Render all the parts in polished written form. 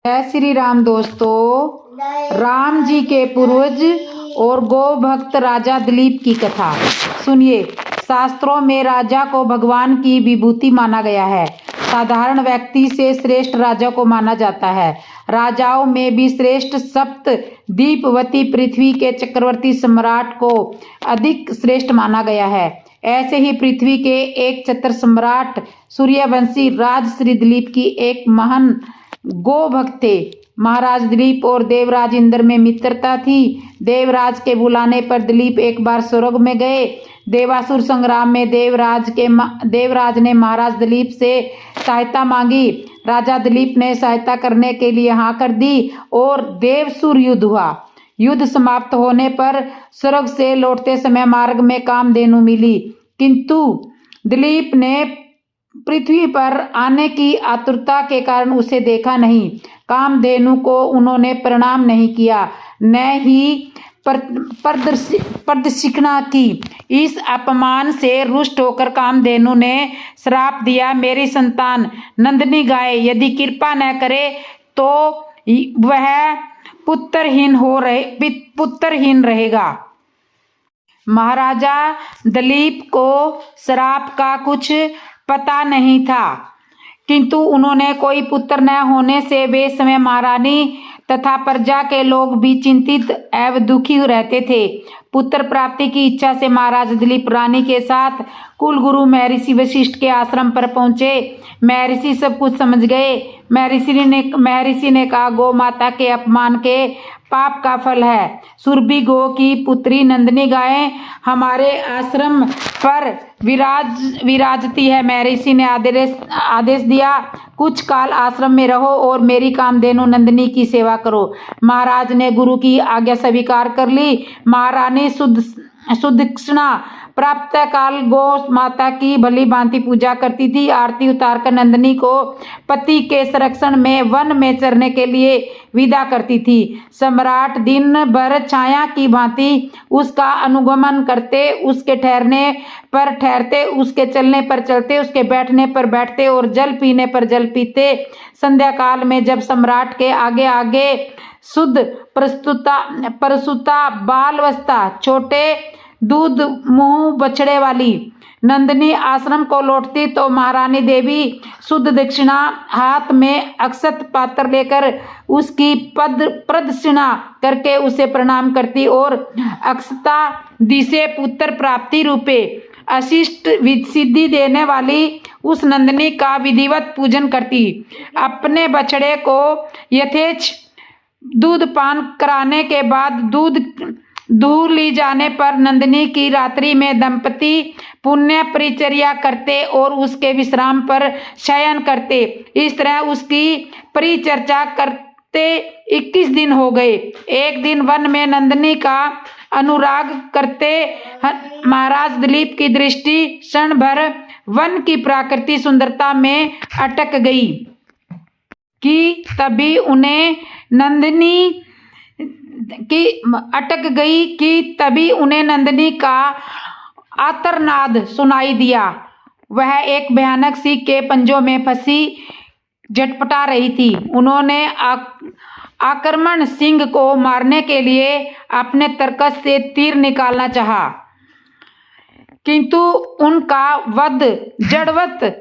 जय श्री राम दोस्तों। राम जी के पूर्वज और गौ भक्त राजा दिलीप की कथा सुनिए। शास्त्रों में राजा को भगवान की विभूति माना गया है। साधारण व्यक्ति से श्रेष्ठ राजा को माना जाता है। राजाओं में भी श्रेष्ठ सप्त दीपवती पृथ्वी के चक्रवर्ती सम्राट को अधिक श्रेष्ठ माना गया है। ऐसे ही पृथ्वी के एक छत्र सम्राट सूर्यवंशी राज श्री दिलीप की एक महान गो भक्त थे। महाराज दिलीप और देवराज इंद्र में मित्रता थी। देवराज के बुलाने पर दिलीप एक बार स्वर्ग में गए। देवासुर संग्राम में देवराज ने महाराज दिलीप से सहायता मांगी। राजा दिलीप ने सहायता करने के लिए हाँ कर दी और देवसुर युद्ध हुआ। युद्ध समाप्त होने पर स्वर्ग से लौटते समय मार्ग में कामधेनु मिली, किंतु दिलीप ने पृथ्वी पर आने की आतुरता के कारण उसे देखा नहीं। कामधेनु को उन्होंने प्रणाम नहीं किया, न ही प्रदक्षिणा की। इस अपमान से रुष्ट होकर कामधेनु ने श्राप दिया, मेरी संतान नंदिनी गाय यदि कृपा न करे तो वह पुत्रहीन रहेगा। महाराजा दिलीप को श्राप का कुछ पता नहीं था, किंतु उन्होंने कोई पुत्र न होने से वे समय महारानी तथा प्रजा के लोग भी चिंतित एवं दुखी रहते थे। पुत्र प्राप्ति की इच्छा से महाराज दिलीप रानी के साथ कुलगुरु महर्षि वशिष्ठ के आश्रम पर पहुंचे। महर्षि सब कुछ समझ गए। महर्षि ने कहा, गौ माता के अपमान के पाप का फल है। सुरभि गो की पुत्री नंदिनी गाय हमारे आश्रम पर विराजती है। महर्षि ने आदेश दिया, कुछ काल आश्रम में रहो और मेरी कामधेनु नंदिनी की सेवा करो। महाराज ने गुरु की आज्ञा स्वीकार कर ली। महारानी सुदक्षिणा प्राप्त काल गौ माता की भली भांति पूजा करती थी। आरती उतारकर नंदिनी को पति के संरक्षण में वन में चरने के लिए विदा करती थी। सम्राट दिन भर छाया की भांति उसका अनुगमन करते, उसके ठहरने पर ठहरते, उसके चलने पर चलते, उसके बैठने पर बैठते और जल पीने पर जल पीते। संध्या काल में जब सम्राट के आगे आगे शुद्ध प्रसूता बालवस्था छोटे दूध मुंह बछड़े वाली नंदिनी आश्रम को लौटती तो महारानी देवी शुद्ध दक्षिणा हाथ में अक्षत पात्र लेकर उसकी प्रदक्षिणा करके उसे प्रणाम करती और अक्षता दिसे पुत्र प्राप्ति रूपे अशिष्ट सिद्धि देने वाली उस नंदिनी का विधिवत पूजन करती। अपने बछड़े को यथेच्छ दूध पान कराने के बाद दूध ली जाने पर नंदिनी की रात्रि में दंपति पुण्य परिचर्या करते और उसके विश्राम पर शयन करते। इस तरह उसकी परिचर्या करते 21 दिन हो गए। एक दिन वन में नंदिनी का अनुराग करते महाराज दिलीप की दृष्टि क्षण भर वन की प्राकृतिक सुंदरता में अटक गई कि तभी उन्हें नंदिनी का आर्तनाद सुनाई दिया। वह एक भयानक सी के पंजों में फंसी झटपटा रही थी। उन्होंने आक्रमण सिंह को मारने के लिए अपने तरकस से तीर निकालना चाहा, किंतु उनका वध जड़वत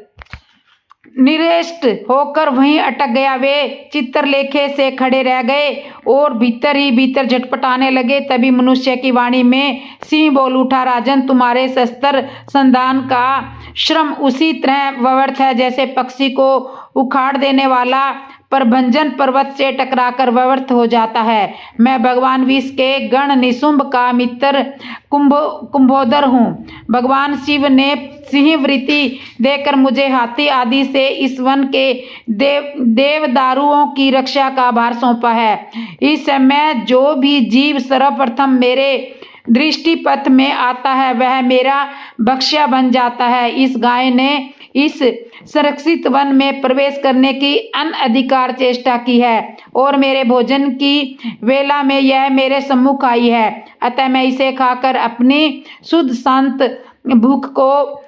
निरेष्ट होकर वहीं अटक गया। वे चित्रलेखे से खड़े रह गए और भीतर ही भीतर झटपटाने लगे। तभी मनुष्य की वाणी में सिंह बोल उठा, राजन, तुम्हारे शस्त्र संधान का श्रम उसी तरह व्यर्थ है जैसे पक्षी को उखाड़ देने वाला प्रभंजन पर्वत से टकराकर व्यर्थ हो जाता है। मैं भगवान विष के गण निशुंभ का मित्र कुंभोदर हूँ। भगवान शिव ने सिंह वृत्ति देकर मुझे हाथी आदि से इस वन के देवदारुओं की रक्षा का भार सौंपा है। इस समय जो भी जीव सर्वप्रथम मेरे दृष्टिपथ में आता है वह मेरा भक्ष्य बन जाता है। इस गाय ने इस संरक्षित वन में प्रवेश करने की अनधिकार चेष्टा की है और मेरे भोजन की वेला में यह मेरे सम्मुख आई है। अतः मैं इसे खाकर अपनी शुद्ध शांत भूख को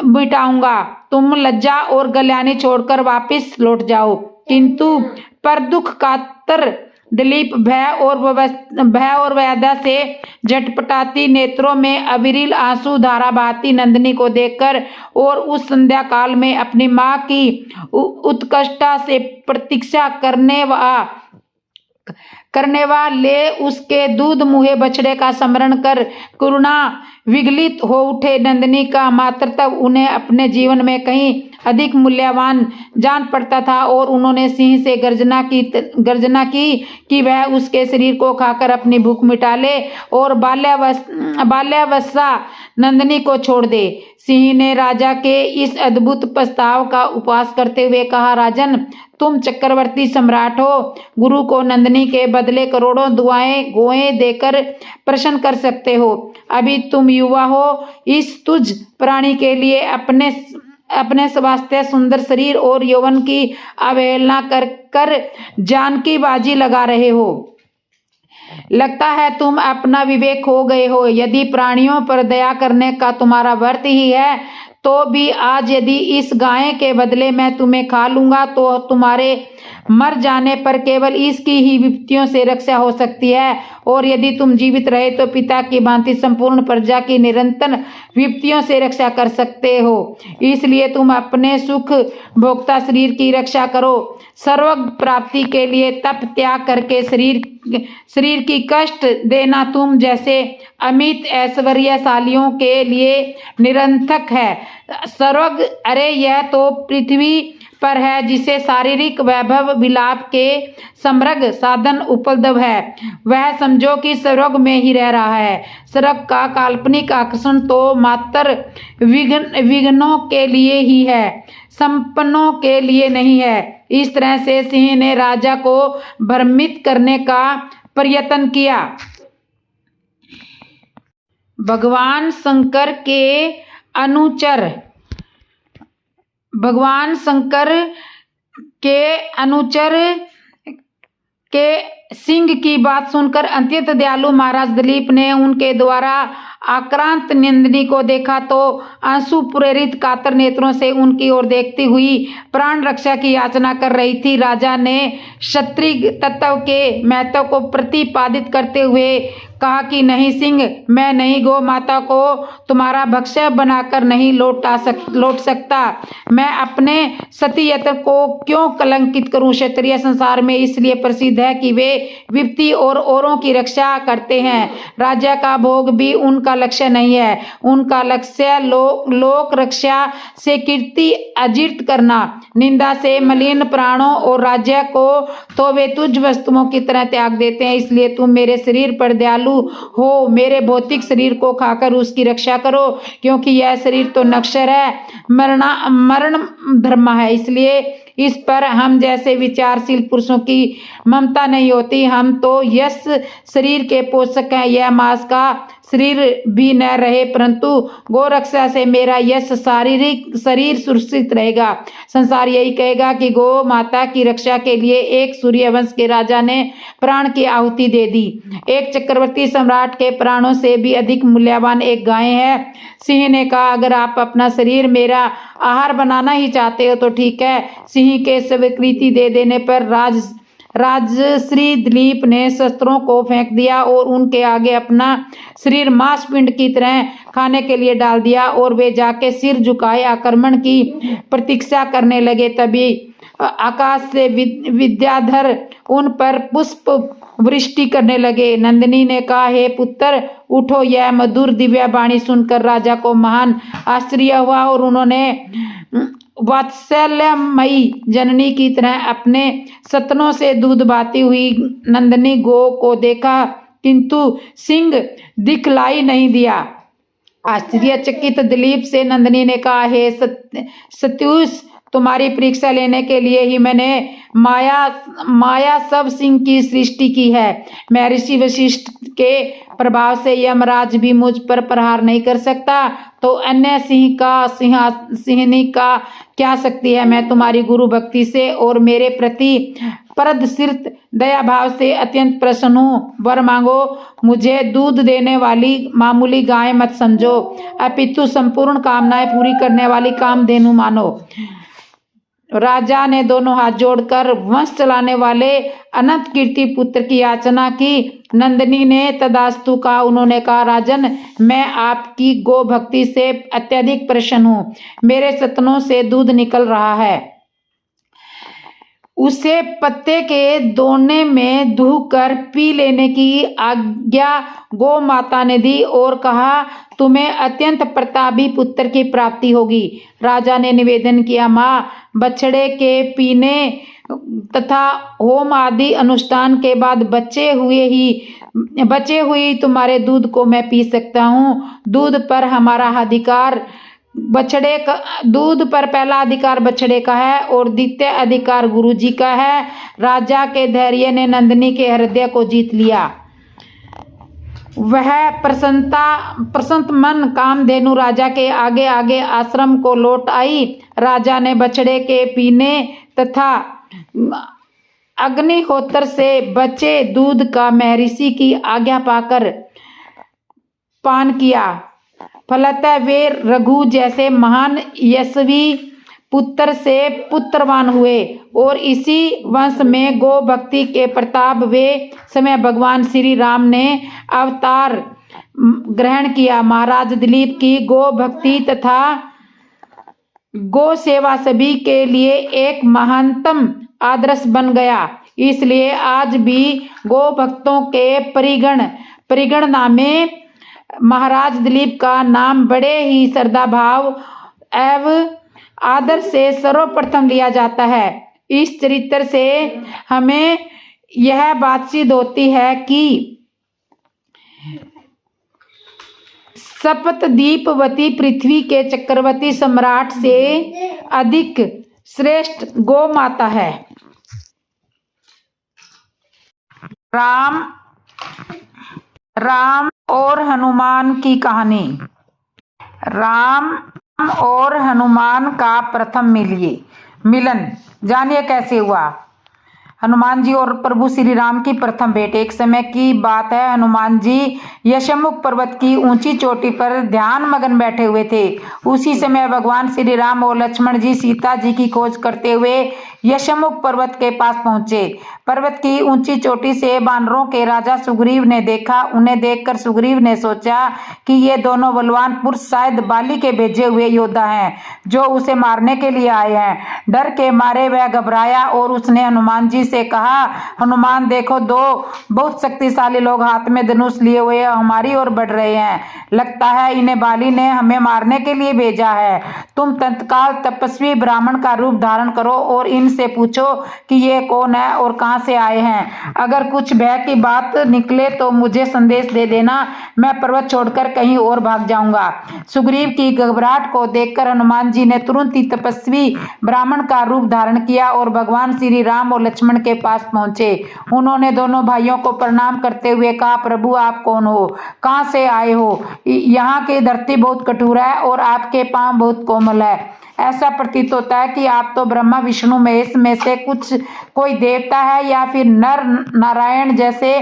मिटाऊंगा। तुम लज्जा और गलियानी छोड़कर वापस लौट जाओ। किंतु पर दुख कातर दिलीप भय और व्यथा से झटपटाती नेत्रों में अविरल आंसू धारा बहाती नंदिनी को देखकर और उस संध्या काल में अपनी माँ की उत्कंठा से प्रतीक्षा करने वाले उसके दूध मुहे बछड़े का स्मरण कर करुणा विगलित हो उठे। नंदिनी का मातृत्व उन्हें अपने जीवन में कहीं अधिक मूल्यवान जान पड़ता था और उन्होंने सिंह से गर्जना की कि वह उसके शरीर को खाकर अपनी भूख मिटा ले और बाल्यावस्था नंदिनी को छोड़ दे। सिंह ने राजा के इस अद्भुत प्रस्ताव का उपहास करते हुए कहा, राजन, तुम चक्रवर्ती सम्राट हो, गुरु को नंदिनी के बदले करोड़ों दुआएं देकर प्रसन्न कर सकते हो। अभी तुम युवा हो, इस तुझ प्राणी के लिए अपने स्वास्थ्य, सुंदर शरीर और यौवन की अवहेलना कर जान की बाजी लगा रहे हो। लगता है तुम अपना विवेक खो गए हो। यदि प्राणियों पर दया करने का तुम्हारा व्रत ही है तो भी आज यदि इस गाय के बदले मैं तुम्हें खा लूंगा तो तुम्हारे मर जाने पर केवल इसकी ही विपत्तियों से रक्षा हो सकती है, और यदि तुम जीवित रहे तो पिता की भांति संपूर्ण प्रजा की निरंतर विपत्तियों से रक्षा कर सकते हो। इसलिए तुम अपने सुख भोक्ता शरीर की रक्षा करो। सर्वज्ञ प्राप्ति के लिए तप त्याग करके शरीर की कष्ट देना तुम जैसे अमित ऐश्वर्यशालियों के लिए निरर्थक है। सर्वज्ञ, अरे यह तो पृथ्वी पर है जिसे शारीरिक वैभव विलाप के समृद्ध साधन उपलब्ध है, वह समझो कि सर्वज्ञ में ही रह रहा है। सर्वज्ञ का काल्पनिक आकर्षण तो मात्र विघ्नों के लिए ही है, संपन्नों के लिए नहीं है। इस तरह से सिंह ने राजा को भ्रमित करने का प्रयत्न किया। भगवान शंकर के अनुचर के सिंह की बात सुनकर अत्यंत दयालु महाराज दिलीप ने उनके द्वारा आक्रांत नंदिनी को देखा तो आंसू प्रेरित कातर नेत्रों से उनकी ओर देखती हुई प्राण रक्षा की याचना कर रही थी। राजा ने क्षत्रिय तत्व के महत्व को प्रतिपादित करते हुए कहा कि नहीं सिंह, मैं नहीं गौ माता को तुम्हारा भक्ष्य बनाकर नहीं लौट सकता। मैं अपने सती यत्न को क्यों कलंकित करूं। क्षत्रिय संसार में इसलिए प्रसिद्ध है कि वे विपत्ति और औरों की रक्षा करते हैं। राज्य का भोग भी उनका लक्ष्य नहीं है। उनका लक्ष्य लोक रक्षा से कीर्ति अर्जित करना, निंदा से मलिन प्राणों और राज्य को तो वे तुच्छ वस्तुओं की तरह त्याग देते हैं। इसलिए तुम मेरे शरीर पर दयालु हो, मेरे भौतिक शरीर को खाकर उसकी रक्षा करो, क्योंकि यह शरीर तो नश्वर है, मरण धर्म है। इसलिए इस पर हम जैसे विचारशील पुरुषों की ममता नहीं होती। हम तो यश शरीर के पोषक हैं। यह मांस का शरीर भी न रहे परंतु गौरक्षा से मेरा यश शारीरिक शरीर सुरक्षित रहेगा। संसार यही कहेगा कि गौ माता की रक्षा के लिए एक सूर्यवंश के राजा ने प्राण की आहुति दे दी। एक चक्रवर्ती सम्राट के प्राणों से भी अधिक मूल्यवान एक गाय है। सिंह ने कहा, अगर आप अपना शरीर मेरा आहार बनाना ही चाहते हो तो ठीक है। सिंह के स्वीकृति दे देने पर राजश्री दिलीप ने शस्त्रों को फेंक दिया और उनके आगे अपना शरीर मांस पिंड की तरह खाने के लिए डाल दिया और वे जाके सिर झुकाए आक्रमण की प्रतीक्षा करने लगे। तभी आकाश से विद्याधर उन पर पुष्प वृष्टि करने लगे। नंदिनी ने कहा, हे पुत्र उठो। यह मधुर दिव्य वाणी सुनकर राजा को महान आश्चर्य हुआ और उन्होंने वात्सल्यमयी जननी की तरह अपने सतनों से दूध बहाती हुई नंदिनी गो को देखा, किंतु सिंह दिखलाई नहीं दिया। आश्चर्यचकित दिलीप से नंदिनी ने कहा, हे सत्युष, तुम्हारी परीक्षा लेने के लिए ही मैंने माया सब सिंह की सृष्टि की है। महर्षि वशिष्ठ के प्रभाव से यमराज भी मुझ पर प्रहार नहीं कर सकता तो अन्य सिंहनी का क्या शक्ति है। मैं तुम्हारी गुरु भक्ति से और मेरे प्रति परदसित दया भाव से अत्यंत प्रसन्न हूँ। वर मांगो। मुझे दूध देने वाली मामूली गाय मत समझो, अपितु संपूर्ण कामनाएं पूरी करने वाली कामधेनु मानो। राजा ने दोनों हाथ जोड़कर वंश चलाने वाले अनंत कीर्ति पुत्र की याचना की। नंदिनी ने तदास्तु कहा। उन्होंने कहा, राजन, मैं आपकी गो भक्ति से अत्यधिक प्रसन्न हूँ। मेरे स्तनों से दूध निकल रहा है। उसे पत्ते के दोने में धोकर पी लेने की आज्ञा गो माता ने दी और कहा, तुम्हें अत्यंत प्रतापी पुत्र की प्राप्ति होगी। राजा ने निवेदन किया, माँ, बछड़े के पीने तथा होम आदि अनुष्ठान के बाद बचे हुई तुम्हारे दूध को मैं पी सकता हूँ। दूध पर पहला अधिकार बछड़े का है और द्वितीय अधिकार गुरुजी का है। राजा के धैर्य ने नंदिनी के हृदय को जीत लिया। वह प्रसन्न मन कामधेनु राजा के आगे आगे आश्रम को लौट आई। राजा ने बछड़े के पीने तथा अग्निहोत्र से बचे दूध का महर्षि की आज्ञा पाकर पान किया। फलतः वे रघु जैसे महान यशस्वी पुत्र से पुत्रवान हुए और इसी वंश में गो भक्ति के प्रताप वे समय भगवान श्री राम ने अवतार ग्रहण किया। महाराज दिलीप की गो भक्ति तथा गो सेवा सभी के लिए एक महानतम आदर्श बन गया। इसलिए आज भी गो भक्तों के परिगणना में महाराज दिलीप का नाम बड़े ही श्रद्धा भाव एवं आदर से सर्वप्रथम लिया जाता है। इस चरित्र से हमें यह बात सिद्ध होती है कि सप्तद्वीपवती पृथ्वी के चक्रवर्ती सम्राट से अधिक श्रेष्ठ गो माता है। राम और हनुमान की कहानी। राम और हनुमान का प्रथम मिलन जानिए कैसे हुआ। हनुमान जी और प्रभु श्री राम की प्रथम भेंट। एक समय की बात है, हनुमान जी यशमुख पर्वत की ऊंची चोटी पर ध्यान मगन बैठे हुए थे। उसी समय भगवान श्री राम और लक्ष्मण जी सीता जी की खोज करते हुए यशमुख पर्वत के पास पहुंचे। पर्वत की ऊंची चोटी से बानरों के राजा सुग्रीव ने देखा। उन्हें देखकर सुग्रीव ने सोचा कि ये दोनों बलवान पुरुष शायद बाली के भेजे हुए योद्धा हैं जो उसे मारने के लिए आए हैं। डर के मारे वह घबराया और उसने हनुमान जी से कहा, हनुमान देखो, दो बहुत शक्तिशाली लोग हाथ में धनुष लिए हुए हमारी ओर बढ़ रहे हैं। लगता है इन्हें बाली ने हमें मारने के लिए भेजा है। तुम तत्काल तपस्वी ब्राह्मण का रूप धारण करो और इनसे पूछो कि ये कौन है और कहां से आए हैं। अगर कुछ भय की बात निकले तो मुझे संदेश दे देना, मैं पर्वत छोड़कर कहीं और भाग जाऊंगा। सुग्रीव की घबराहट को देखकर हनुमान जी ने तुरंत ही तपस्वी ब्राह्मण का रूप धारण किया और भगवान श्री राम और लक्ष्मण के पास पहुंचे। उन्होंने दोनों भाइयों को प्रणाम करते हुए कहा, प्रभु आप कौन हो, कहां से आए हो? यहाँ की धरती बहुत कठोर है और आपके पांव बहुत कोमल है। ऐसा प्रतीत होता है कि आप तो ब्रह्मा विष्णु महेश में से कोई देवता है या फिर नर नारायण जैसे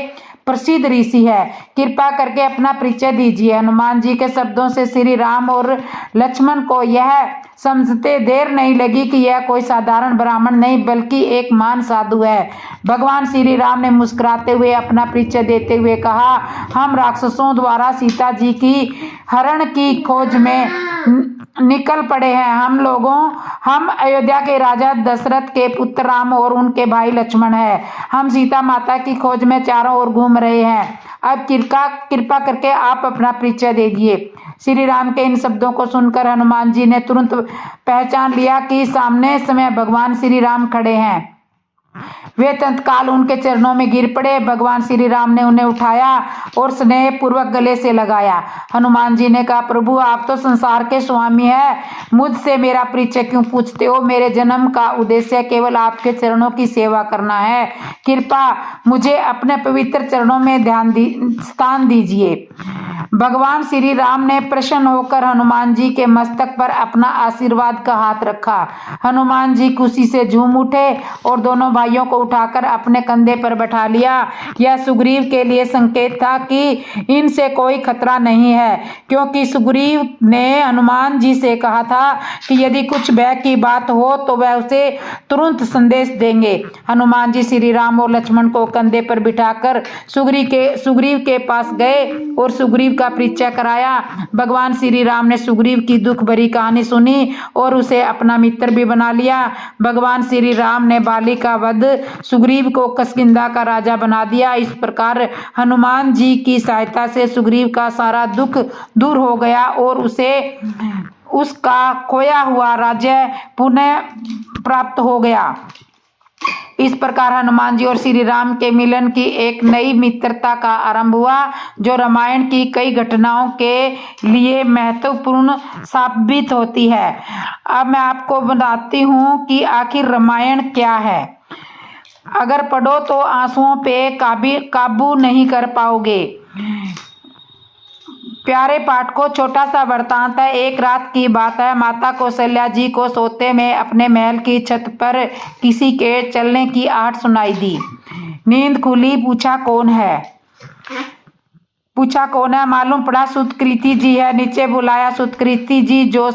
प्रसिद्ध ऋषि है। कृपा करके अपना परिचय दीजिए। हनुमान जी के शब्दों से श्री राम और लक्ष्मण को यह समझते देर नहीं लगी कि यह कोई साधारण ब्राह्मण नहीं बल्कि एक महान साधु है। भगवान श्री राम ने मुस्कुराते हुए अपना परिचय देते हुए कहा, हम राक्षसों द्वारा सीता जी की हरण की खोज में निकल पड़े हैं। हम अयोध्या के राजा दशरथ के पुत्र राम और उनके भाई लक्ष्मण हैं। हम सीता माता की खोज में चारों ओर घूम रहे हैं। अब कृपा करके आप अपना परिचय दीजिए। श्री राम के इन शब्दों को सुनकर हनुमान जी ने तुरंत पहचान लिया कि सामने समय भगवान श्री राम खड़े हैं। वे तत्काल उनके चरणों में गिर पड़े। भगवान श्री राम ने उन्हें उठाया और स्नेह पूर्वक गले से लगाया। हनुमान जी ने कहा, प्रभु आप तो संसार के स्वामी हैं, मुझसे मेरा परिचय क्यों पूछते हो? मेरे जन्म का उद्देश्य केवल आपके चरणों की सेवा करना है। कृपा मुझे अपने पवित्र चरणों में स्थान दीजिए। भगवान श्री राम ने प्रसन्न होकर हनुमान जी के मस्तक पर अपना आशीर्वाद का हाथ रखा। हनुमान जी खुशी से झूम उठे और दोनों भाइयों को उठाकर अपने कंधे पर बैठा लिया। यह सुग्रीव के लिए संकेत था कि इनसे कोई खतरा नहीं है, क्योंकि सुग्रीव ने हनुमान जी से कहा था कि यदि कुछ भय की बात हो तो वह उसे तुरंत संदेश देंगे। हनुमान जी श्री राम और लक्ष्मण को कंधे पर बिठाकर सुग्रीव के पास गए और सुग्रीव का परिचय कराया। भगवान श्री राम ने सुग्रीव की दुख भरी कहानी सुनी और उसे अपना मित्र भी बना लिया। भगवान श्री राम ने बाली का वध सुग्रीव को किष्किंधा का राजा बना दिया। इस प्रकार हनुमान जी की सहायता से सुग्रीव का सारा दुख दूर हो गया और उसे उसका खोया हुआ राज्य पुनः प्राप्त हो गया। इस प्रकार हनुमान जी और श्री राम के मिलन की एक नई मित्रता का आरंभ हुआ, जो रामायण की कई घटनाओं के लिए महत्वपूर्ण साबित होती है। अब मैं आपको बताती हूँ कि आखिर रामायण क्या है। अगर पढ़ो तो आंसुओं पे काबू नहीं कर पाओगे। प्यारे पाठकों, छोटा सा वृतांत है। एक रात की बात है। माता कौशल्या जी को सोते में अपने महल की छत पर किसी के चलने की आहट सुनाई दी। नींद खुली। पूछा कौन है। मालूम पड़ा सुतकृति जी है। नीचे बुलाया। सुतकृति जी, जो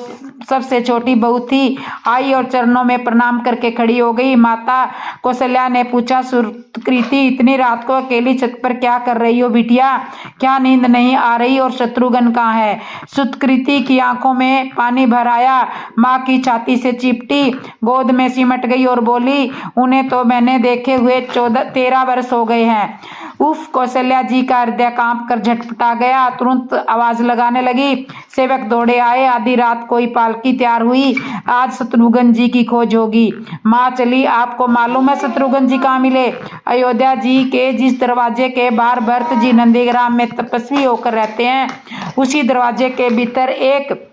सबसे छोटी बहू थी, आई और चरणों में प्रणाम करके खड़ी हो गई। माता कौशल्या ने पूछा, सुतकृति, इतनी रात को अकेली छत पर क्या कर रही हो बिटिया? क्या नींद नहीं आ रही? और शत्रुघ्न कहाँ है? सुतकृति की आंखों में पानी भर आया। माँ की छाती से चिपटी, गोद में सिमट गई और बोली, उन्हें तो मैंने देखे हुए 13 वर्ष हो गए हैं। उफ! कौशल्या जी का हृदय कांप कर झटपटा गया। तुरंत आवाज लगाने लगी। सेवक दौड़े आए। आधी रात कोई पालकी तैयार हुई। आज शत्रुघ्न जी की खोज होगी। माँ चली। आपको मालूम है शत्रुघ्न जी कहाँ मिले? अयोध्या जी के जिस दरवाजे के बाहर भरत जी नंदीग्राम में तपस्वी होकर रहते हैं, उसी दरवाजे के भीतर एक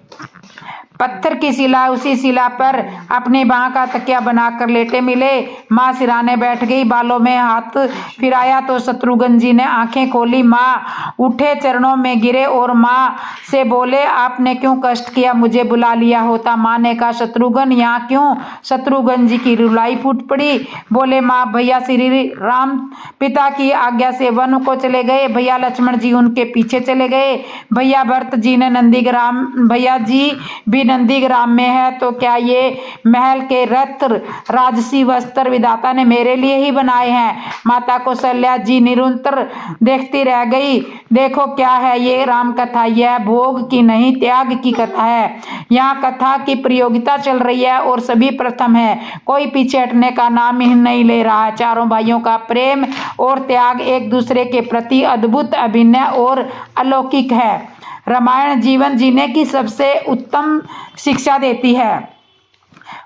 पत्थर की शिला, उसी शिला पर अपनी बाह का तकिया बनाकर लेटे मिले। माँ सिराने बैठ गई। बालों में हाथ फिराया तो शत्रुघ्न जी ने आंखें खोली। माँ उठे, चरणों में गिरे और माँ से बोले, आपने क्यों कष्ट किया? मुझे बुला लिया होता। माँ ने कहा, शत्रुघ्न यहाँ क्यों? शत्रुघ्न जी की रुलाई फूट पड़ी। बोले, माँ, भैया श्री राम पिता की आज्ञा से वन को चले गए। भैया लक्ष्मण जी उनके पीछे चले गए। भैया भरत जी ने भैया जी भी नंदीग्राम में है। तो क्या ये महल के रत्न, राजसी वस्त्र विधाता ने मेरे लिए ही बनाए हैं? माता कौशल्या जी निरंतर देखती रह गई। देखो क्या है ये राम कथा। यह भोग की नहीं, त्याग की कथा है। यहाँ कथा की प्रतियोगिता चल रही है और सभी प्रथम है। कोई पीछे हटने का नाम ही नहीं ले रहा है। चारों भाइयों का प्रेम और त्याग एक दूसरे के प्रति अद्भुत, अभिनय और अलौकिक है। रामायण जीवन जीने की सबसे उत्तम शिक्षा देती है।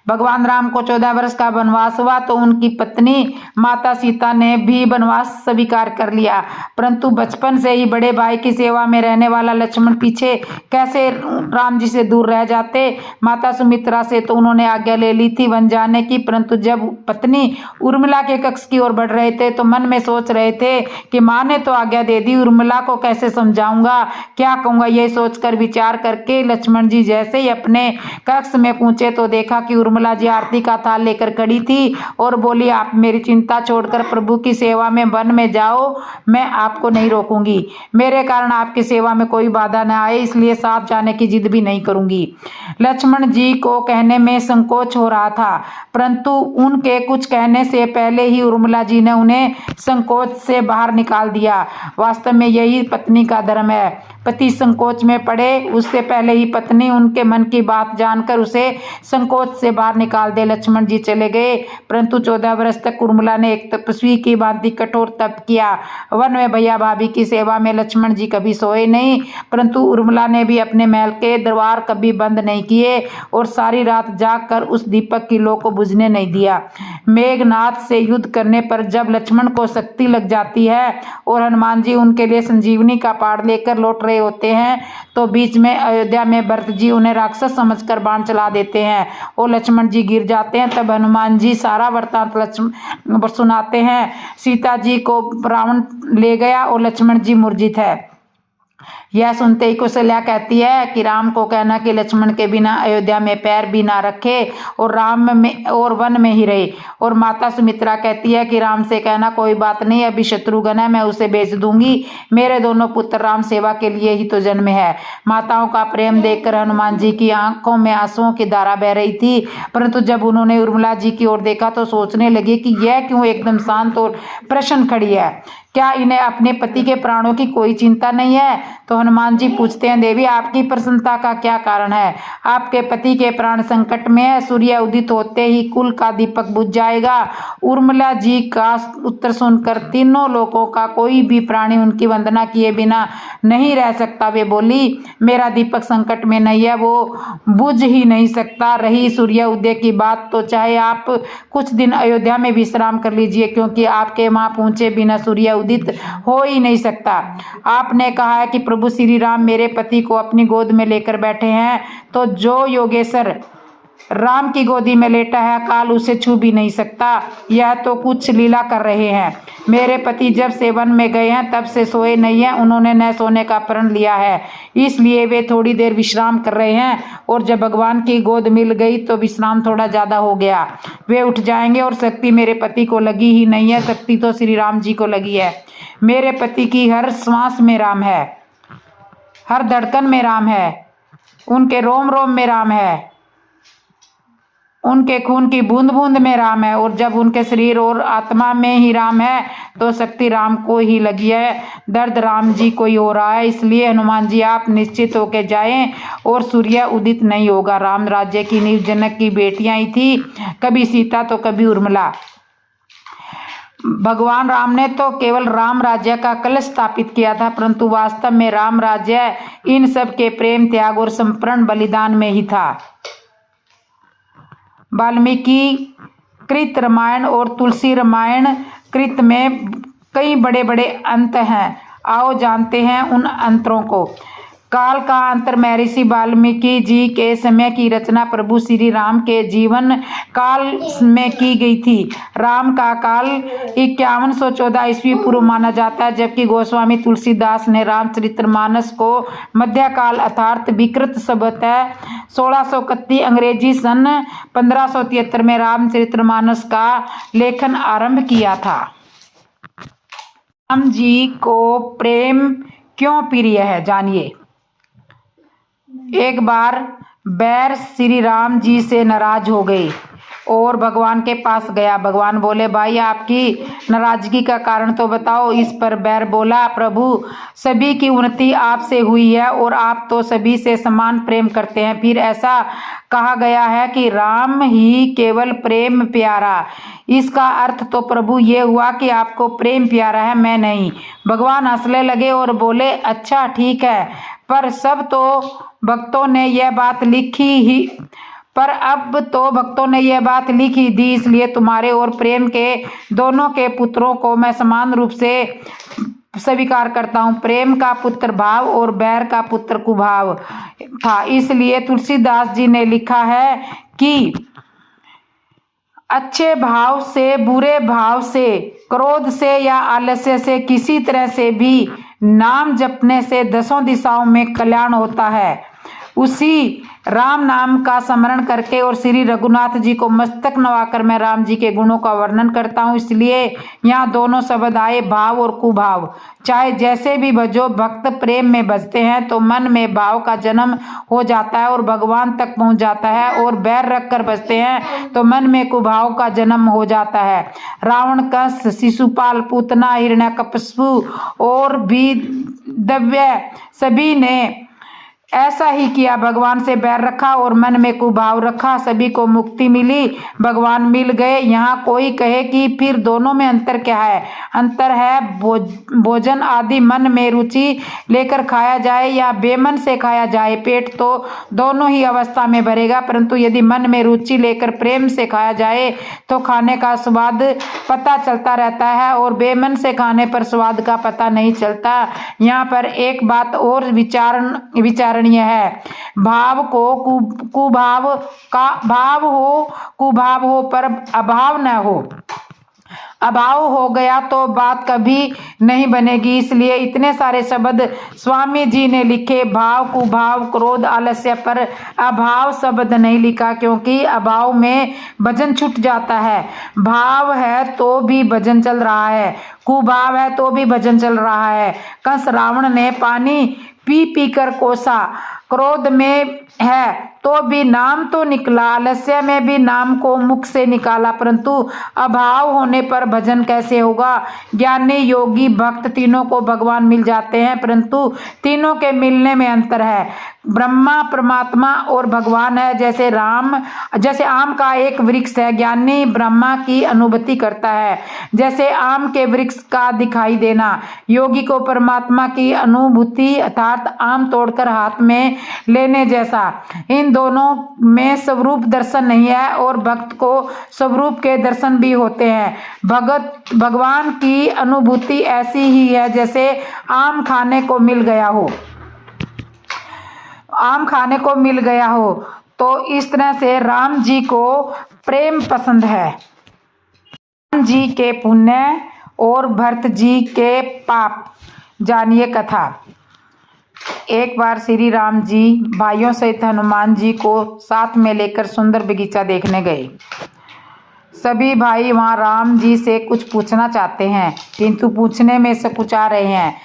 भगवान राम को 14 वर्ष का वनवास हुआ तो उनकी पत्नी माता सीता ने भी वनवास स्वीकार कर लिया, परंतु बचपन से ही बड़े भाई की सेवा में रहने वाला लक्ष्मण पीछे कैसे राम जी से दूर रह जाते। माता सुमित्रा से तो उन्होंने आज्ञा ले ली थी वन जाने की, परंतु जब पत्नी उर्मिला के कक्ष की ओर बढ़ रहे थे तो मन में सोच रहे थे कि माँ ने तो आज्ञा दे दी, उर्मिला को कैसे समझाऊंगा, क्या कहूँगा। ये सोचकर विचार करके लक्ष्मण जी जैसे ही अपने कक्ष में पहुंचे तो देखा कि उर्मिला जी आरती का थाल लेकर खड़ी थी और बोली, आप मेरी चिंता छोड़कर प्रभु की सेवा में वन में जाओ, मैं आपको नहीं रोकूंगी। मेरे कारण आपकी सेवा में कोई बाधा न आए, इसलिए साथ जाने की जिद भी नहीं करूंगी। लक्ष्मण जी को कहने में संकोच हो रहा था, परंतु उनके कुछ कहने से पहले ही उर्मिला जी ने उन्हें संकोच से बाहर निकाल दिया। वास्तव में यही पत्नी का धर्म है। पति संकोच में पड़े उससे पहले ही पत्नी उनके मन की बात जानकर उसे संकोच से बाहर निकाल दे। लक्ष्मण जी चले गए, परंतु 14 वर्ष तक उर्मिला ने एक तपस्वी की भांति कठोर तप किया। वन में भैया भाभी की सेवा में लक्ष्मण जी कभी सोए नहीं, परंतु उर्मिला ने भी अपने महल के द्वार कभी बंद नहीं किए और सारी रात जागकर उस दीपक की लौ को बुझने नहीं दिया। मेघनाथ से युद्ध करने पर जब लक्ष्मण को शक्ति लग जाती है और हनुमान जी उनके लिए संजीवनी का पाड़ लेकर लौट रहे होते हैं तो बीच में अयोध्या में भरत जी उन्हें राक्षस समझकर बाण चला देते हैं और लक्ष्मण जी गिर जाते हैं। तब हनुमान जी सारा वृत्तांत लक्ष्मण सुनाते हैं। सीता जी को रावण ले गया और लक्ष्मण जी मूर्छित है। यह सुनते ही कौशल्या कहती है कि राम को कहना कि लक्ष्मण के बिना अयोध्या में पैर भी ना रखे और वन में ही रहे। और माता सुमित्रा कहती है कि राम से कहना कोई बात नहीं, अभी शत्रुघ्न है, मैं उसे बेच दूंगी, मेरे दोनों पुत्र राम सेवा के लिए ही तो जन्मे है। माताओं का प्रेम देखकर हनुमान जी की आंखों में आंसुओं की धारा बह रही थी, परंतु जब उन्होंने उर्मिला जी की ओर देखा तो सोचने लगे कि यह क्यों एकदम शांत और प्रसन्न खड़ी है, क्या इन्हें अपने पति के प्राणों की कोई चिंता नहीं है? तो हनुमान जी पूछते हैं, देवी आपकी प्रसन्नता का क्या कारण है? आपके पति के प्राण संकट में है, सूर्य उदित होते ही कुल का दीपक बुझ जाएगा। उर्मिला जी का उत्तर सुनकर तीनों लोगों का कोई भी प्राणी उनकी वंदना किए बिना नहीं रह सकता। वे बोली, मेरा दीपक संकट में नहीं है, वो बुझ ही नहीं सकता। रही सूर्य उदय की बात, तो चाहे आप कुछ दिन अयोध्या में विश्राम कर लीजिए, क्योंकि आपके वहां पहुंचे बिना सूर्य उदित हो ही नहीं सकता। आपने कहा है कि प्रभु श्री राम मेरे पति को अपनी गोद में लेकर बैठे हैं, तो जो योगेश्वर राम की गोदी में लेटा है काल उसे छू भी नहीं सकता। यह तो कुछ लीला कर रहे हैं। मेरे पति जब से वन में गए हैं तब से सोए नहीं हैं, उन्होंने न सोने का प्रण लिया है, इसलिए वे थोड़ी देर विश्राम कर रहे हैं, और जब भगवान की गोद मिल गई तो विश्राम थोड़ा ज्यादा हो गया, वे उठ जाएंगे। और शक्ति मेरे पति को लगी ही नहीं है, शक्ति तो श्री राम जी को लगी है। मेरे पति की हर श्वास में राम है, हर धड़कन में राम है, उनके रोम रोम में राम है, उनके खून की बूंद बूंद में राम है, और जब उनके शरीर और आत्मा में ही राम है तो शक्ति राम को ही लगी है, दर्द राम जी को ही हो रहा है। इसलिए हनुमान जी आप निश्चित होके जाएं और सूर्य उदित नहीं होगा। राम राज्य की नींव जनक की बेटियां ही थी, कभी सीता तो कभी उर्मिला। भगवान राम ने तो केवल राम राज्य का कलश स्थापित किया था, परंतु वास्तव में राम राज्य इन सब के प्रेम, त्याग और समर्पण बलिदान में ही था। वाल्मीकि कृत रामायण और तुलसी रामायण कृत में कई बड़े बड़े अंत हैं। आओ जानते हैं उन अंतरों को। काल का अंतर महर्षि वाल्मीकि जी के समय की रचना प्रभु श्री राम के जीवन काल में की गई थी। राम का काल 5114 ईस्वी पूर्व माना जाता है, जबकि गोस्वामी तुलसीदास ने रामचरितमानस को मध्यकाल अर्थात विकृत संवत 1631 अंग्रेजी सन 1573 में रामचरितमानस का लेखन आरंभ किया था। राम जी को प्रेम क्यों प्रिय है, जानिए। एक बार बैर श्री राम जी से नाराज हो गई और भगवान के पास गया। भगवान बोले, भाई आपकी नाराजगी का कारण तो बताओ। इस पर बैर बोला, प्रभु सभी की उन्नति आपसे हुई है और आप तो सभी से समान प्रेम करते हैं, फिर ऐसा कहा गया है कि राम ही केवल प्रेम प्यारा, इसका अर्थ तो प्रभु ये हुआ कि आपको प्रेम प्यारा है, मैं नहीं। भगवान हंसने लगे और बोले, अच्छा ठीक है, पर सब तो भक्तों ने यह बात लिखी ही पर अब तो भक्तों ने यह बात लिख ही दी, इसलिए तुम्हारे और प्रेम के दोनों के पुत्रों को मैं समान रूप से स्वीकार करता हूँ। प्रेम का पुत्र भाव और बैर का पुत्र कुभाव था। इसलिए तुलसीदास जी ने लिखा है कि अच्छे भाव से, बुरे भाव से, क्रोध से या आलस्य से किसी तरह से भी नाम जपने से दसों दिशाओं में कल्याण होता है। उसी राम नाम का स्मरण करके और श्री रघुनाथ जी को मस्तक नवाकर मैं राम जी के गुणों का वर्णन करता हूँ। इसलिए यहाँ दोनों शब्द आए, भाव और कुभाव। चाहे जैसे भी भजो, भक्त प्रेम में भजते हैं तो मन में भाव का जन्म हो जाता है और भगवान तक पहुँच जाता है, और बैर रख कर भजते हैं तो मन में कुभाव का जन्म हो जाता है। रावण, कंस, शिशुपाल, पूतना, हिरण्यकशिपु और भी दिव्य सभी ने ऐसा ही किया। भगवान से बैर रखा और मन में कुभाव रखा, सभी को मुक्ति मिली, भगवान मिल गए। यहाँ कोई कहे कि फिर दोनों में अंतर क्या है? अंतर है भोजन आदि मन में रुचि लेकर खाया जाए या बेमन से खाया जाए, पेट तो दोनों ही अवस्था में भरेगा, परंतु यदि मन में रुचि लेकर प्रेम से खाया जाए तो खाने का स्वाद पता चलता रहता है और बेमन से खाने पर स्वाद का पता नहीं चलता। यहाँ पर एक बात और विचारणीय है, भाव को कुभाव का भाव हो, कुभाव हो पर अभाव न हो। अभाव हो गया तो बात कभी नहीं बनेगी। इसलिए इतने सारे शब्द स्वामी जी ने लिखे। भाव, कुभाव, क्रोध, आलस्य पर अभाव शब्द नहीं लिखा, क्योंकि अभाव में भजन छूट जाता है। भाव है तो भी भजन चल रहा है, कुभाव है तो भी भजन चल रहा है। कंस रावण ने पानी पी पी कर कोसा, क्रोध में है तो भी नाम तो निकला, आलस्य में भी नाम को मुख से निकाला, परंतु अभाव होने पर भजन कैसे होगा। ज्ञानी, योगी, भक्त तीनों को भगवान मिल जाते हैं, परंतु तीनों के मिलने में अंतर है। ब्रह्मा परमात्मा और भगवान है। जैसे आम का एक वृक्ष है, ज्ञानी ब्रह्मा की अनुभूति करता है, जैसे आम के वृक्ष का दिखाई देना। योगी को परमात्मा की अनुभूति अर्थात आम तोड़कर हाथ में लेने जैसा। इन दोनों में स्वरूप दर्शन नहीं है और भक्त को स्वरूप के दर्शन भी होते हैं। भगवान की अनुभूति ऐसी ही है जैसे आम खाने को मिल गया हो। तो इस तरह से राम जी को प्रेम पसंद है। राम जी के पुण्य और भरत जी के पाप। जानिए कथा। एक बार श्री राम जी भाइयों सहित हनुमान जी को साथ में लेकर सुंदर बगीचा देखने गए। सभी भाई वहां राम जी से कुछ पूछना चाहते हैं, किंतु पूछने में संकुचा रहे हैं।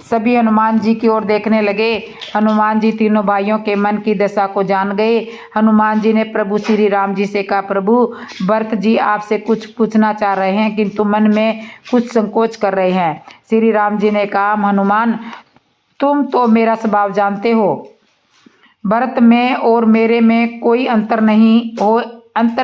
सभी हनुमान जी की ओर देखने लगे। हनुमान जी तीनों भाइयों के मन की दशा को जान गए। हनुमान जी ने प्रभु श्री राम जी से कहा, प्रभु भरत जी आपसे कुछ पूछना चाह रहे हैं, किंतु मन में कुछ संकोच कर रहे हैं। श्री राम जी ने कहा, हनुमान तुम तो मेरा स्वभाव जानते हो, भरत में और मेरे में कोई अंतर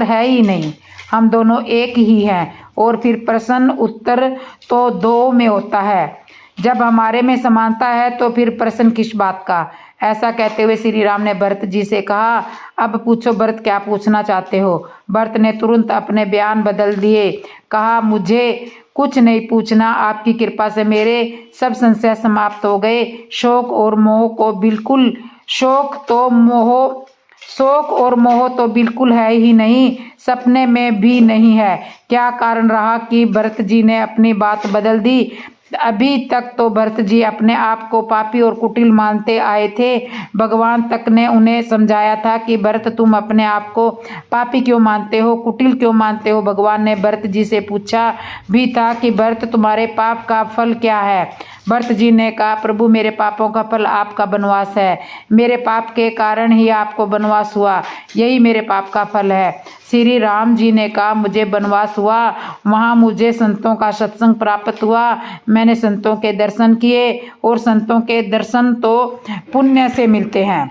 है ही नहीं, हम दोनों एक ही हैं। और फिर प्रश्न उत्तर तो दो में होता है, जब हमारे में समानता है तो फिर प्रश्न किस बात का। ऐसा कहते हुए श्री राम ने भरत जी से कहा, अब पूछो भरत क्या पूछना चाहते हो। भरत ने तुरंत अपने बयान बदल दिए, कहा मुझे कुछ नहीं पूछना, आपकी कृपा से मेरे सब संशय समाप्त हो गए। शोक और मोह तो बिल्कुल है ही नहीं, सपने में भी नहीं है। क्या कारण रहा कि भरत जी ने अपनी बात बदल दी। अभी तक तो भरत जी अपने आप को पापी और कुटिल मानते आए थे। भगवान तक ने उन्हें समझाया था कि भरत तुम अपने आप को पापी क्यों मानते हो, कुटिल क्यों मानते हो। भगवान ने भरत जी से पूछा भी था कि भरत तुम्हारे पाप का फल क्या है। भरत जी ने कहा, प्रभु मेरे पापों का फल आपका वनवास है, मेरे पाप के कारण ही आपको वनवास हुआ, यही मेरे पाप का फल है। श्री राम जी ने कहा, मुझे वनवास हुआ, वहाँ मुझे संतों का सत्संग प्राप्त हुआ, मैंने संतों के दर्शन किए और संतों के दर्शन तो पुण्य से मिलते हैं।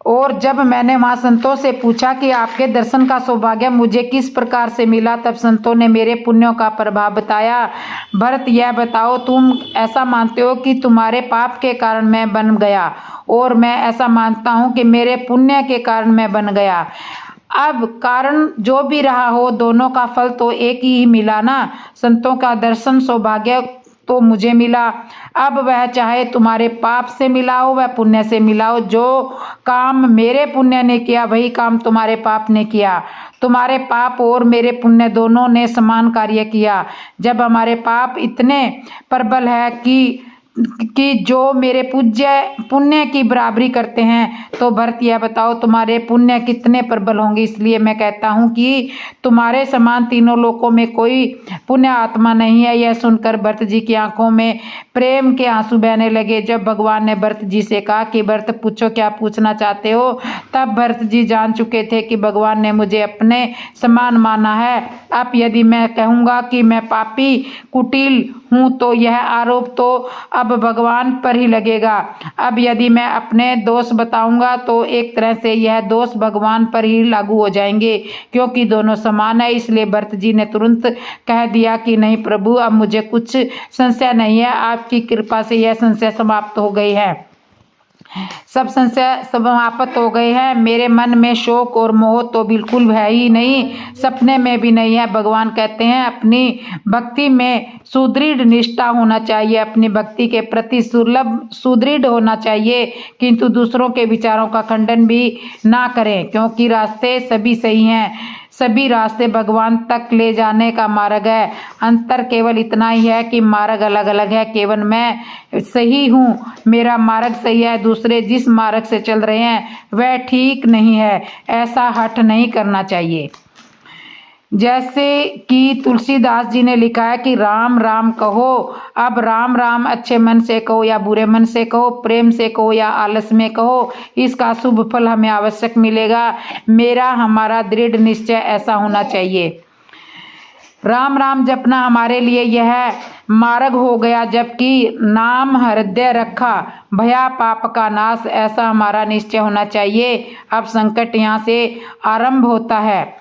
और जब मैंने वहाँ संतों से पूछा कि आपके दर्शन का सौभाग्य मुझे किस प्रकार से मिला, तब संतों ने मेरे पुण्यों का प्रभाव बताया। भरत यह बताओ, तुम ऐसा मानते हो कि तुम्हारे पाप के कारण मैं बन गया और मैं ऐसा मानता हूँ कि मेरे पुण्य के कारण मैं बन गया। अब कारण जो भी रहा हो, दोनों का फल तो एक ही मिला ना। संतों का दर्शन सौभाग्य तो मुझे मिला, अब वह चाहे तुम्हारे पाप से मिला हो वह पुण्य से मिला हो। जो काम मेरे पुण्य ने किया वही काम तुम्हारे पाप ने किया। तुम्हारे पाप और मेरे पुण्य दोनों ने समान कार्य किया। जब हमारे पाप इतने प्रबल है कि जो मेरे पुण्य की बराबरी करते हैं, तो भरत यह बताओ तुम्हारे पुण्य कितने प्रबल होंगे। इसलिए मैं कहता हूँ कि तुम्हारे समान तीनों लोकों में कोई पुण्य आत्मा नहीं है। यह सुनकर भरत जी की आंखों में प्रेम के आंसू बहने लगे। जब भगवान ने भरत जी से कहा कि भरत पूछो क्या पूछना चाहते हो, तब भरत जी जान चुके थे कि भगवान ने मुझे अपने समान माना है। अब यदि मैं कहूँगा कि मैं पापी कुटिल हूँ तो यह आरोप तो अब भगवान पर ही लगेगा। अब यदि मैं अपने दोष बताऊंगा तो एक तरह से यह दोष भगवान पर ही लागू हो जाएंगे, क्योंकि दोनों समान है। इसलिए भरत जी ने तुरंत कह दिया कि नहीं प्रभु, अब मुझे कुछ संशय नहीं है, आपकी कृपा से यह संशय समाप्त हो गई है, सब संशय समाप्त हो गए हैं। मेरे मन में शोक और मोह तो बिल्कुल है ही नहीं, सपने में भी नहीं है। भगवान कहते हैं अपनी भक्ति में सुदृढ़ निष्ठा होना चाहिए, अपनी भक्ति के प्रति सुदृढ़ होना चाहिए, किंतु दूसरों के विचारों का खंडन भी ना करें, क्योंकि रास्ते सभी सही हैं। सभी रास्ते भगवान तक ले जाने का मार्ग है। अंतर केवल इतना ही है कि मार्ग अलग अलग है। केवल मैं सही हूँ, मेरा मार्ग सही है, दूसरे जिस मार्ग से चल रहे हैं वह ठीक नहीं है, ऐसा हठ नहीं करना चाहिए। जैसे कि तुलसीदास जी ने लिखा है कि राम राम कहो। अब राम राम अच्छे मन से कहो या बुरे मन से कहो, प्रेम से कहो या आलस में कहो, इसका शुभ फल हमें आवश्यक मिलेगा। मेरा हमारा दृढ़ निश्चय ऐसा होना चाहिए। राम राम जपना हमारे लिए यह मार्ग हो गया, जबकि नाम हृदय रखा भया पाप का नाश, ऐसा हमारा निश्चय होना चाहिए। अब संकट यहाँ से आरंभ होता है।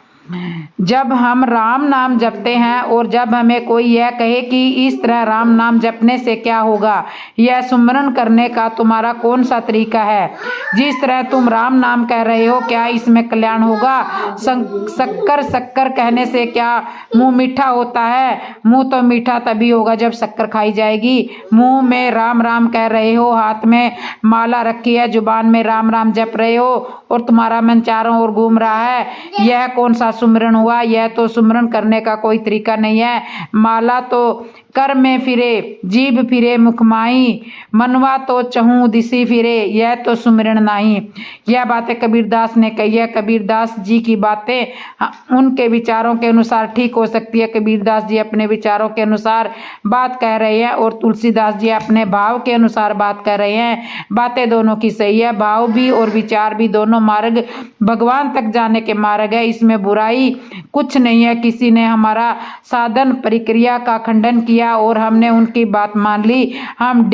जब हम राम नाम जपते हैं और जब हमें कोई यह कहे कि इस तरह राम नाम जपने से क्या होगा, यह सुमरन करने का तुम्हारा कौन सा तरीका है? जिस तरह तुम राम नाम कह रहे हो, क्या इसमें कल्याण होगा? शक्कर शक्कर कहने से क्या मुंह मीठा होता है? मुंह तो मीठा तभी होगा जब शक्कर खाई जाएगी। मुंह में राम राम कह रहे हो, हाथ में माला रखी है, जुबान में राम राम जप रहे हो और तुम्हारा मन चारों ओर घूम रहा है, यह कौन सा सुमरन हुआ? यह तो सुमरन करने का कोई तरीका नहीं है। माला तो कर में फिरे, जीभ फिरे मुख माही, मनवा तो चहूँ दिसी फिरे, यह तो सुमरन नहीं। यह बातें कबीरदास ने कही है। कबीरदास जी की बातें उनके विचारों के अनुसार ठीक हो सकती है। कबीरदास जी अपने विचारों के अनुसार बात कह रहे हैं और तुलसीदास जी अपने भाव के अनुसार बात कर रहे हैं। बातें दोनों की सही है, भाव भी और विचार भी, दोनों मार्ग भगवान तक जाने के मार्ग है। इसमें बुराई कुछ नहीं है। किसी ने हमारा साधन प्रक्रिया का खंडन किया और हमने उनकी बात मान ली, हम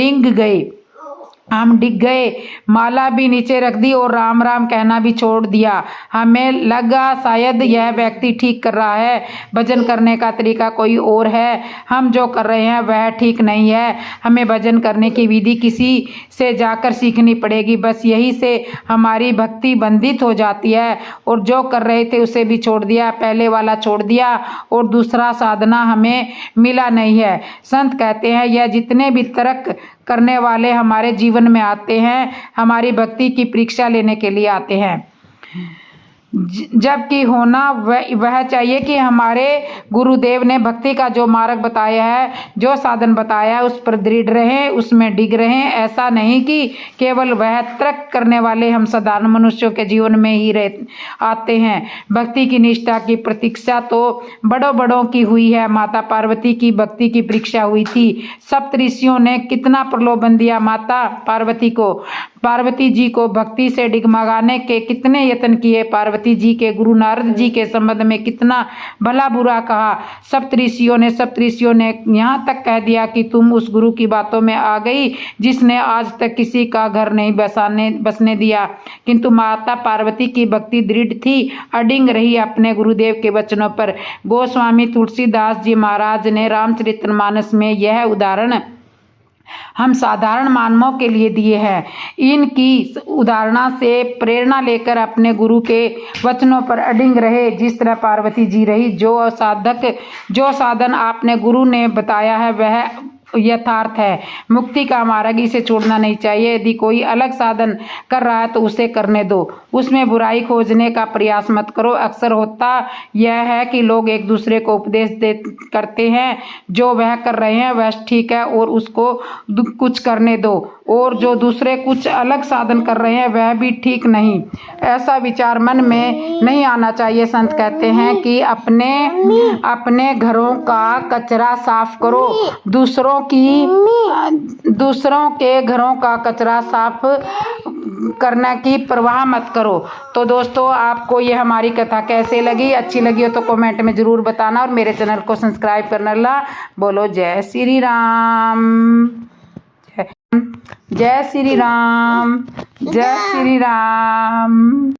डिग गए, माला भी नीचे रख दी और राम राम कहना भी छोड़ दिया। हमें लगा शायद यह व्यक्ति ठीक कर रहा है, भजन करने का तरीका कोई और है, हम जो कर रहे हैं वह ठीक नहीं है। हमें भजन करने की विधि किसी से जाकर सीखनी पड़ेगी, बस यही से हमारी भक्ति बंधित हो जाती है। और जो कर रहे थे उसे भी छोड़ दिया, पहले वाला छोड़ दिया और दूसरा साधना हमें मिला नहीं है। संत कहते हैं यह जितने भी तर्क करने वाले हमारे जीवन में आते हैं, हमारी भक्ति की परीक्षा लेने के लिए आते हैं। जबकि होना वह चाहिए कि हमारे गुरुदेव ने भक्ति का जो मार्ग बताया है, जो साधन बताया है, उस पर दृढ़ रहें, उसमें डिग रहें। ऐसा नहीं कि केवल वह तर्क करने वाले हम साधारण मनुष्यों के जीवन में ही आते हैं। भक्ति की निष्ठा की प्रतीक्षा तो बड़ों की हुई है। माता पार्वती की भक्ति की परीक्षा हुई थी। सप्तऋषियों ने कितना प्रलोभन दिया माता पार्वती को, पार्वती जी को भक्ति से डिगमगाने के कितने यत्न किए। पार्वती जी के गुरु नारद जी के संबंध में कितना भला बुरा कहा। सप्तऋषियों ने यहाँ तक कह दिया कि तुम उस गुरु की बातों में आ गई जिसने आज तक किसी का घर नहीं बसने दिया। किंतु माता पार्वती की भक्ति दृढ़ थी, अडिग रही अपने गुरुदेव के वचनों पर। गोस्वामी तुलसीदास जी महाराज ने रामचरितमानस में यह उदाहरण हम साधारण मानवों के लिए दिए हैं। इनकी उदाहरणा से प्रेरणा लेकर अपने गुरु के वचनों पर अडिग रहे, जिस तरह पार्वती जी रही। जो साधन आपने गुरु ने बताया है वह यथार्थ है। मुक्ति का मार्ग, इसे छोड़ना नहीं चाहिए। यदि कोई अलग साधन कर रहा है तो उसे करने दो, उसमें बुराई खोजने का प्रयास मत करो। अक्सर होता यह है कि लोग एक दूसरे को उपदेश करते हैं जो वह कर रहे हैं वह ठीक है और उसको कुछ करने दो, और जो दूसरे कुछ अलग साधन कर रहे हैं वह भी ठीक नहीं। ऐसा विचार मन में नहीं आना चाहिए। संत कहते हैं कि अपने घरों का कचरा साफ करो, दूसरों के घरों का कचरा साफ करने की परवाह मत करो। तो दोस्तों, आपको ये हमारी कथा कैसे लगी? अच्छी लगी हो तो कमेंट में ज़रूर बताना और मेरे चैनल को सब्सक्राइब करना। बोलो जय श्री राम, जय श्री राम, जय श्री राम।